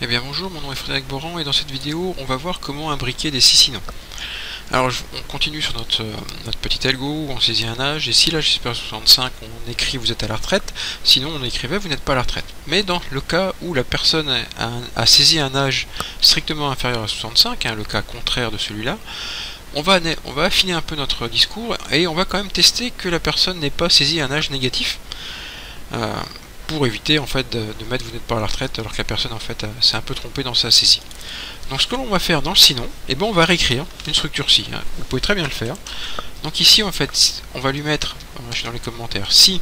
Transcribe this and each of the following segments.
Eh bien bonjour, mon nom est Frédéric Boran et dans cette vidéo on va voir comment imbriquer des si-sinon. Alors on continue sur notre petit algo où on saisit un âge et si l'âge est supérieur à 65 on écrit vous êtes à la retraite, sinon on écrivait vous n'êtes pas à la retraite. Mais dans le cas où la personne a saisi un âge strictement inférieur à 65, le cas contraire de celui-là, on va affiner un peu notre discours et on va quand même tester que la personne n'ait pas saisi un âge négatif. Pour éviter en fait de mettre vous n'êtes pas à la retraite alors que la personne en fait s'est un peu trompée dans sa saisie. Donc ce que l'on va faire dans le sinon, on va réécrire une structure si, vous pouvez très bien le faire. Donc ici en fait on va lui mettre, je suis dans les commentaires, si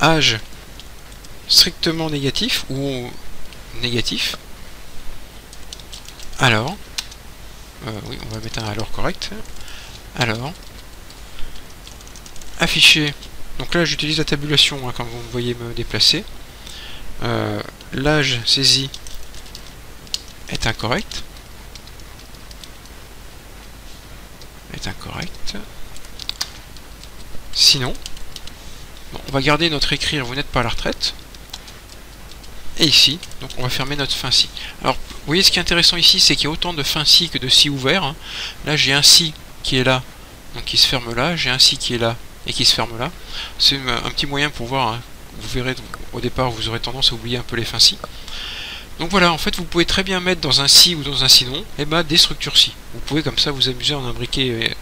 âge strictement négatif ou négatif, alors oui on va mettre un alors correct, alors afficher. Donc là j'utilise la tabulation quand vous me voyez me déplacer. L'âge saisi est incorrect. Sinon, on va garder notre écrire vous n'êtes pas à la retraite. Et ici, donc on va fermer notre fin si. Alors vous voyez ce qui est intéressant ici, c'est qu'il y a autant de fin si que de si ouverts. Là j'ai un si qui est là, donc qui se ferme là, j'ai un si qui est là et qui se ferme là. C'est un petit moyen pour voir, vous verrez au départ vous aurez tendance à oublier un peu les fins si. Donc voilà, en fait vous pouvez très bien mettre dans un si ou dans un sinon des structures si. Vous pouvez comme ça vous amuser à en imbriquer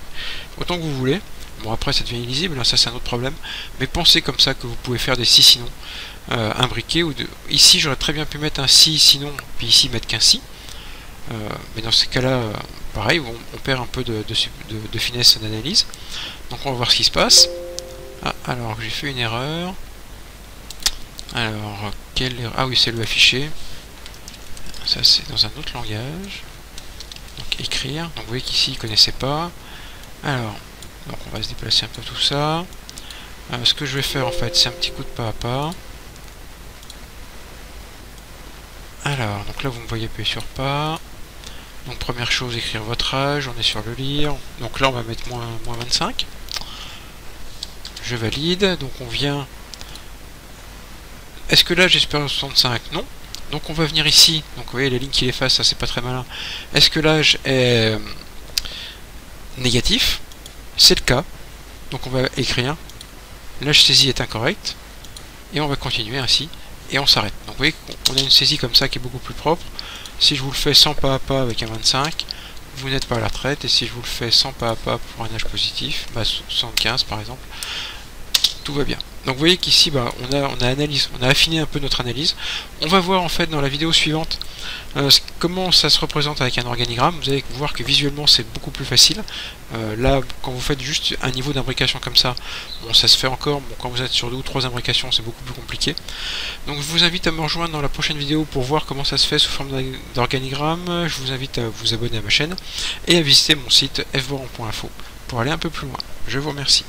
autant que vous voulez. Bon après ça devient illisible, ça c'est un autre problème, mais pensez comme ça que vous pouvez faire des si sinon imbriqués. Ici j'aurais très bien pu mettre un si sinon, puis ici mettre qu'un si. Mais dans ces cas-là, pareil, on perd un peu de finesse d'analyse. Donc on va voir ce qui se passe. Alors j'ai fait une erreur. Alors, quelle erreur? Ah oui, c'est le afficher. Ça c'est dans un autre langage. Donc écrire. Donc vous voyez qu'ici il ne connaissait pas. Alors, donc on va se déplacer un peu tout ça. Ce que je vais faire en fait, c'est un petit coup de pas à pas. Alors, donc là vous me voyez appuyer sur pas. Donc première chose, écrire votre âge, on est sur le lire. Donc là on va mettre moins 25. Je valide, donc on vient. Est-ce que l'âge est supérieur à 65? Non. Donc on va venir ici, donc vous voyez les lignes qui l'effacent, ça c'est pas très malin. Est-ce que l'âge est négatif? C'est le cas. Donc on va écrire l'âge saisi est incorrect. Et on va continuer ainsi. Et on s'arrête. Donc vous voyez qu'on a une saisie comme ça qui est beaucoup plus propre. Si je vous le fais sans pas à pas avec un 25, vous n'êtes pas à la retraite. Et si je vous le fais sans pas à pas pour un âge positif, 75 par exemple, tout va bien. Donc vous voyez qu'ici on a affiné un peu notre analyse. On va voir en fait dans la vidéo suivante comment ça se représente avec un organigramme. Vous allez voir que visuellement c'est beaucoup plus facile. Là quand vous faites juste un niveau d'imbrication comme ça, bon ça se fait encore, bon, quand vous êtes sur 2 ou 3 imbrications c'est beaucoup plus compliqué. Donc je vous invite à me rejoindre dans la prochaine vidéo pour voir comment ça se fait sous forme d'organigramme. Je vous invite à vous abonner à ma chaîne et à visiter mon site fboran.info pour aller un peu plus loin. Je vous remercie.